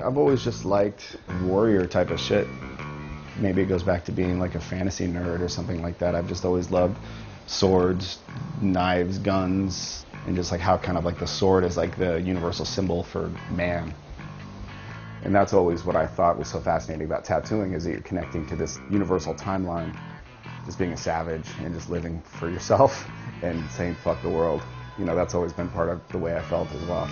I've always just liked warrior type of shit. Maybe it goes back to being like a fantasy nerd or something like that. I've just always loved swords, knives, guns, and just like how kind of like the sword is like the universal symbol for man. And that's always what I thought was so fascinating about tattooing, is that you're connecting to this universal timeline, just being a savage and just living for yourself and saying fuck the world. You know, that's always been part of the way I felt as well.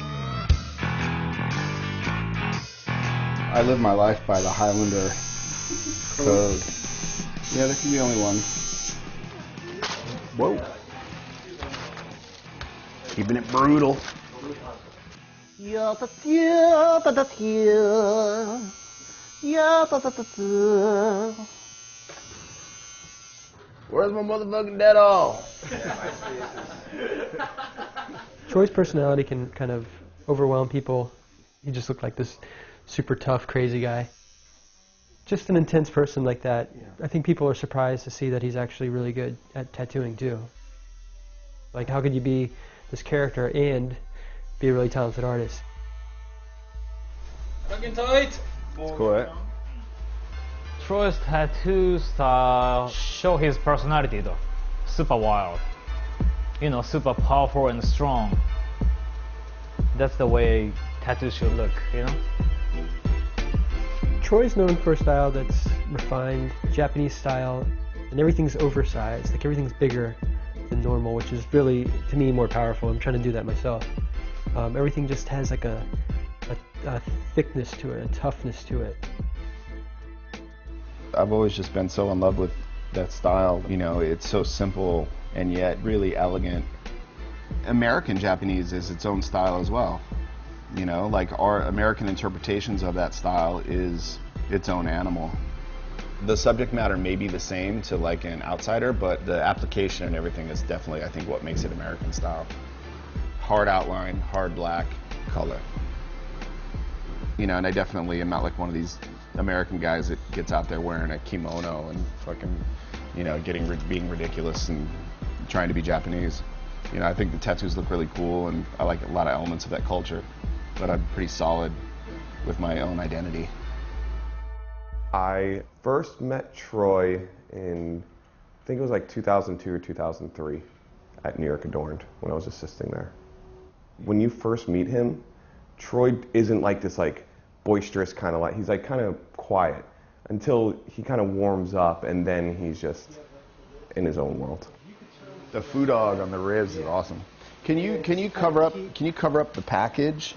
I live my life by the Highlander code. Yeah, this is the only one. Whoa. Keeping it brutal. Where's my motherfucking dead all? Troy's personality can kind of overwhelm people. He just looked like this super tough, crazy guy. Just an intense person like that. I think people are surprised to see that he's actually really good at tattooing too. Like, how could you be this character and be a really talented artist? Fucking tight! It's cool, right? Troy's tattoo style show his personality though. Super wild. You know, super powerful and strong. That's the way tattoos should look, you know? Troy's known for a style that's refined, Japanese style, and everything's oversized, like everything's bigger than normal, which is really, to me, more powerful. I'm trying to do that myself. Everything just has like a thickness to it, a toughness to it. I've always just been so in love with that style. You know, it's so simple and yet really elegant. American Japanese is its own style as well. You know, like our American interpretations of that style is its own animal. The subject matter may be the same to like an outsider, but the application and everything is definitely, I think, what makes it American style. Hard outline, hard black color. You know, and I definitely am not like one of these American guys that gets out there wearing a kimono and fucking, you know, being ridiculous and trying to be Japanese. You know, I think the tattoos look really cool, and I like a lot of elements of that culture, but I'm pretty solid with my own identity. I first met Troy in, I think it was like 2002 or 2003 at New York Adorned when I was assisting there. When you first meet him, Troy isn't like this like boisterous kind of, like he's like kind of quiet until he kind of warms up, and then he's just in his own world. The foo dog on the ribs is awesome. Can you cover up the package?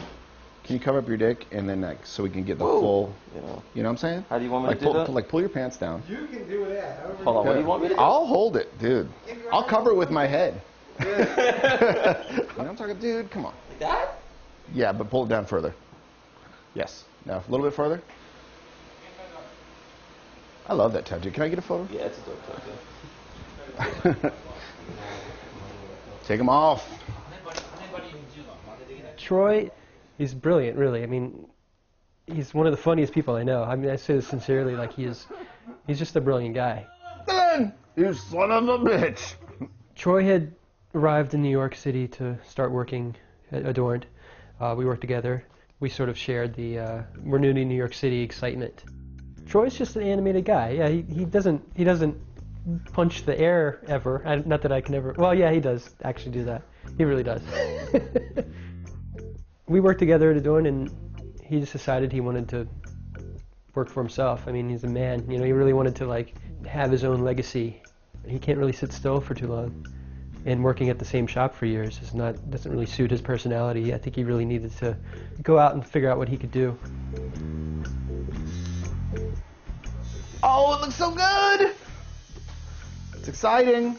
Can you cover up your dick and then like so we can get the full? You know what I'm saying? How do you want me like to do that? Like pull your pants down. You can do that. Hold on, what do you want me to do? I'll hold it, dude. I'll cover it with my head. You know what I'm talking, dude? Come on. Like that? Yeah, but pull it down further. Yes. Now a little bit further. I love that tattoo. Can I get a photo? Yeah, it's a dope tattoo. Take them off. Troy, he's brilliant, really. I mean, he's one of the funniest people I know. I mean, I say this sincerely, like he's just a brilliant guy. Ben, you son of a bitch. Troy had arrived in New York City to start working at Adorned. We worked together. We sort of shared the we're new to New York City excitement. Troy's just an animated guy. Yeah, he doesn't punch the air ever. Not that I can ever. Well, yeah, he does actually do that. He really does. We worked together at Adorned, and he just decided he wanted to work for himself. I mean, he's a man. You know, he really wanted to like have his own legacy. He can't really sit still for too long. And working at the same shop for years doesn't really suit his personality. I think he really needed to go out and figure out what he could do. Oh, it looks so good! It's exciting.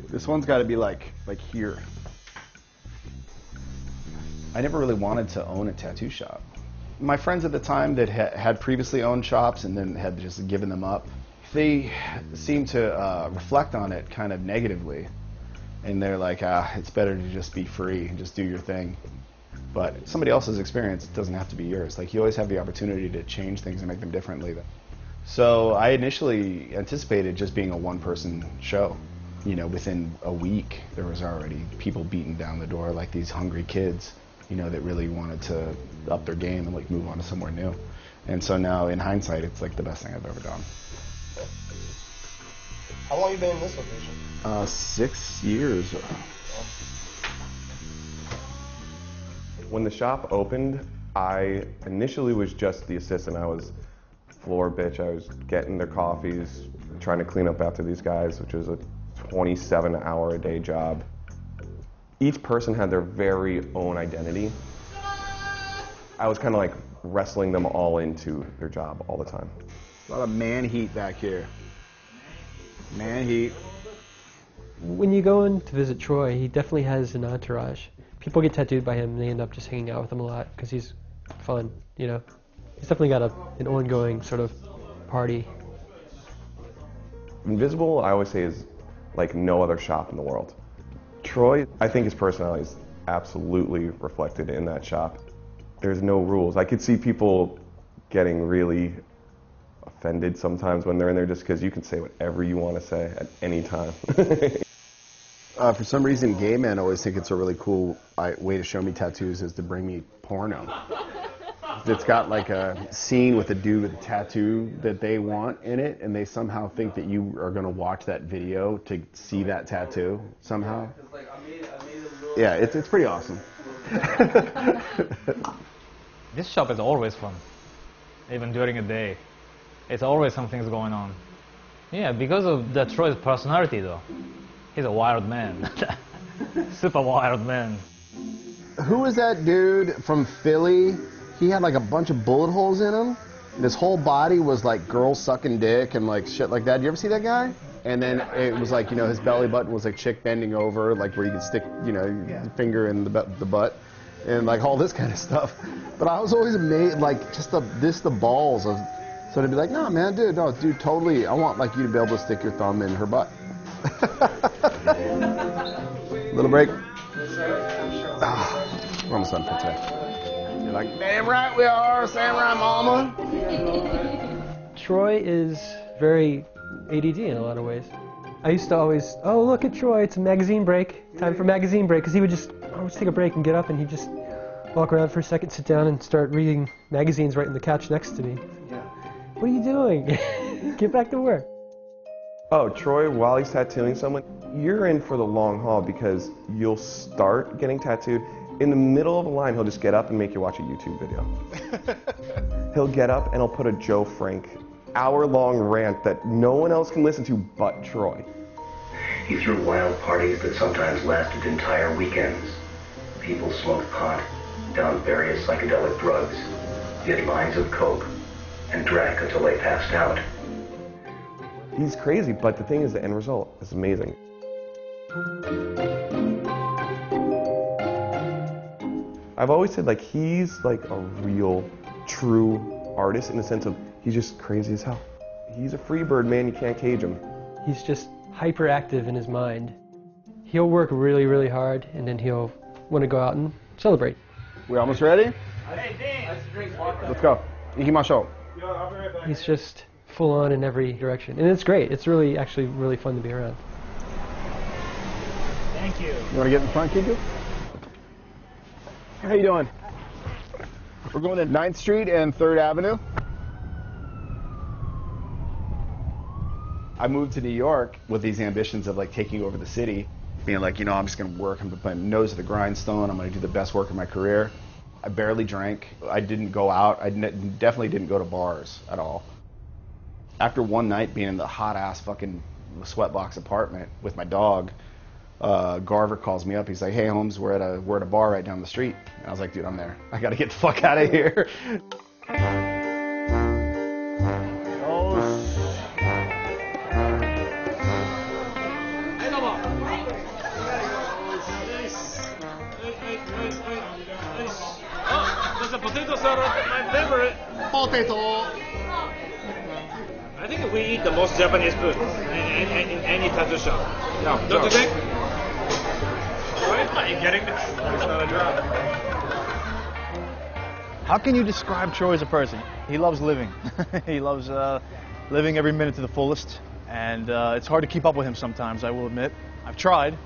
This one's got to be like here. I never really wanted to own a tattoo shop. My friends at the time that had previously owned shops and then had just given them up, they seem to reflect on it kind of negatively. And they're like, it's better to just be free and just do your thing. But somebody else's experience doesn't have to be yours. Like, you always have the opportunity to change things and make them differently. So I initially anticipated just being a one-person show. You know, within a week, there was already people beating down the door like these hungry kids. you know, that really wanted to up their game and like move on to somewhere new. And so now, in hindsight, it's like the best thing I've ever done. How long you been in this location? 6 years. When the shop opened, I initially was just the assistant. I was floor bitch. I was getting their coffees, trying to clean up after these guys, which was a 27-hour-a-day job. Each person had their very own identity. I was kind of like wrestling them all into their job all the time. A lot of man heat back here. Man heat. When you go in to visit Troy, he definitely has an entourage. People get tattooed by him and they end up just hanging out with him a lot because he's fun, you know. He's definitely got an ongoing sort of party. Invisible, I always say, is like no other shop in the world. Troy, I think his personality is absolutely reflected in that shop. There's no rules. I could see people getting really offended sometimes when they're in there just because you can say whatever you want to say at any time. For some reason, gay men always think it's a really cool way to show me tattoos is to bring me porno. It's got like a scene with a dude with a tattoo that they want in it, and they somehow think that you are going to watch that video to see that tattoo somehow. Yeah, it's pretty awesome. This shop is always fun, even during the day. It's always something's going on. Yeah, because of the Troy's personality though. He's a wild man. Super wild man. Who was that dude from Philly? He had like a bunch of bullet holes in him. And his whole body was like girls sucking dick and like shit like that. Did you ever see that guy? And then it was like, you know, his belly button was like chick bending over, like where you could stick, you know, your finger in the butt. And like all this kind of stuff. But I was always amazed, like just the balls of, so to be like, no man, dude, totally, I want like you to be able to stick your thumb in her butt. Little break. We're almost done for today. You're like, damn right we are, samurai mama. Troy is very ADD in a lot of ways. I used to always, oh look at Troy, it's a magazine break, time for magazine break, because he would just take a break and get up and he'd just walk around for a second, sit down and start reading magazines right on the couch next to me. Yeah. What are you doing? Get back to work. Oh, Troy, while he's tattooing someone, you're in for the long haul because you'll start getting tattooed. In the middle of a line, he'll just get up and make you watch a YouTube video. He'll get up and he'll put a Joe Frank hour-long rant that no one else can listen to but Troy. He threw wild parties that sometimes lasted entire weekends. People smoked pot, downed various psychedelic drugs, did lines of coke, and drank until they passed out. He's crazy, but the thing is, the end result is amazing. I've always said, like, he's like a real, true artist in the sense of he's just crazy as hell. He's a free bird, man. You can't cage him. He's just hyperactive in his mind. He'll work really, really hard, and then he'll want to go out and celebrate. We almost ready? Let's go. Ikimashou. He's just full on in every direction, and it's great. It's actually really fun to be around. Thank you. You want to get in front, Kiku? How you doing? We're going to 9th Street and 3rd Avenue. I moved to New York with these ambitions of like taking over the city, being like, you know, I'm just going to work, I'm going to put my nose to the grindstone, I'm going to do the best work of my career. I barely drank. I didn't go out. I definitely didn't go to bars at all. After one night being in the hot-ass fucking sweatbox apartment with my dog, Garver calls me up. He's like, hey, Holmes, we're at a bar right down the street. And I was like, dude, I'm there. I got to get the fuck out of here. The potatoes are my favorite. Potato. I think we eat the most Japanese food in any tattoo shop. No, don't you think? Right? Are you getting me? It's not a job. How can you describe Troy as a person? He loves living. He loves living every minute to the fullest, and it's hard to keep up with him sometimes, I will admit. I've tried.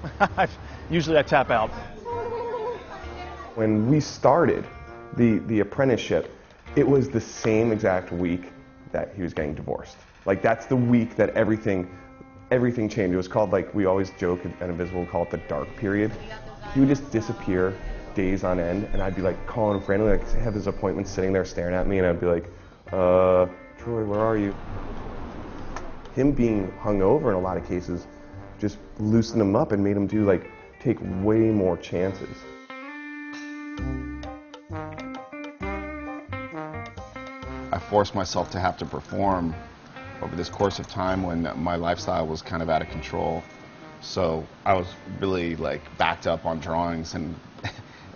Usually I tap out. When we started the apprenticeship, it was the same exact week that he was getting divorced. Like, that's the week that everything changed. It was called, like, we always joke at Invisible, we call it the dark period. He would just disappear days on end, and I'd be like calling him randomly, like have his appointment sitting there staring at me, and I'd be like, Troy, where are you? Him being hungover in a lot of cases just loosened him up and made him take way more chances. I forced myself to have to perform over this course of time when my lifestyle was kind of out of control. So I was really backed up on drawings and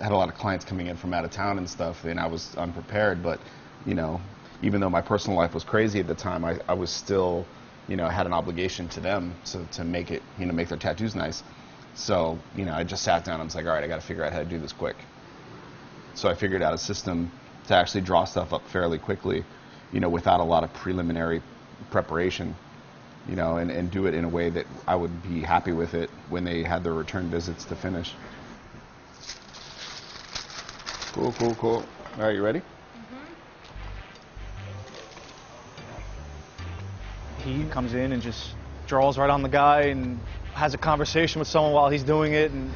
had a lot of clients coming in from out of town and stuff, and I was unprepared. But, even though my personal life was crazy at the time, I was still, had an obligation to them to make it, make their tattoos nice. So, I just sat down and was like, all right, I got to figure out how to do this quick. So I figured out a system to actually draw stuff up fairly quickly, without a lot of preliminary preparation, and do it in a way that I would be happy with it when they had their return visits to finish. Cool, cool, cool. All right, you ready? He comes in and just draws right on the guy and has a conversation with someone while he's doing it, and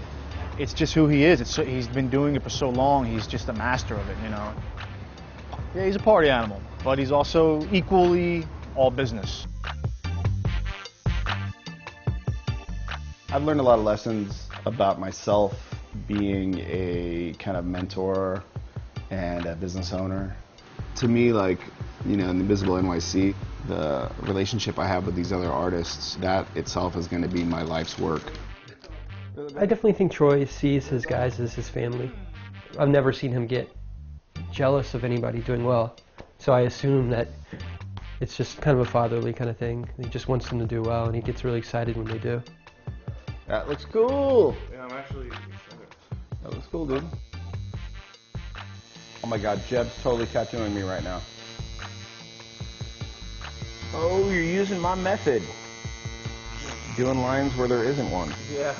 it's just who he is. He's been doing it for so long. He's just a master of it, Yeah, he's a party animal, but he's also equally all business. I've learned a lot of lessons about myself being a kind of mentor and a business owner. To me, in Invisible NYC, the relationship I have with these other artists, that itself is going to be my life's work. I definitely think Troy sees his guys as his family. I've never seen him get jealous of anybody doing well, so I assume that it's just kind of a fatherly kind of thing. He just wants them to do well, and he gets really excited when they do. That looks cool. Yeah, I'm actually excited. That looks cool, dude. Oh my God, Jeb's totally tattooing me right now. Oh, you're using my method. Doing lines where there isn't one. Yeah.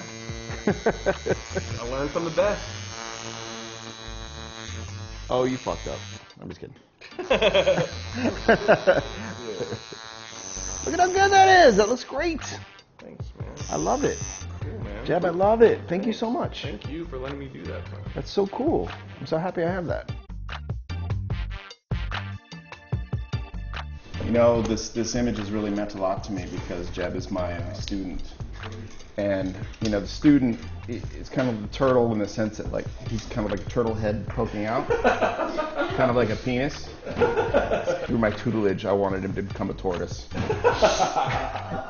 I learned from the best. Oh, you fucked up. I'm just kidding. Look at how good that is. That looks great. Thanks, man. I love it. Cool, man. Jeb, I love it. Thank you so much. Thank you for letting me do that. That's so cool. I'm so happy I have that. This image has really meant a lot to me because Jeb is my student. And, the student is kind of the turtle in the sense that, he's kind of like a turtle head poking out. Kind of like a penis. Through my tutelage, I wanted him to become a tortoise.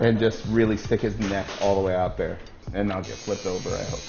And just really stick his neck all the way out there. And not get flipped over, I hope.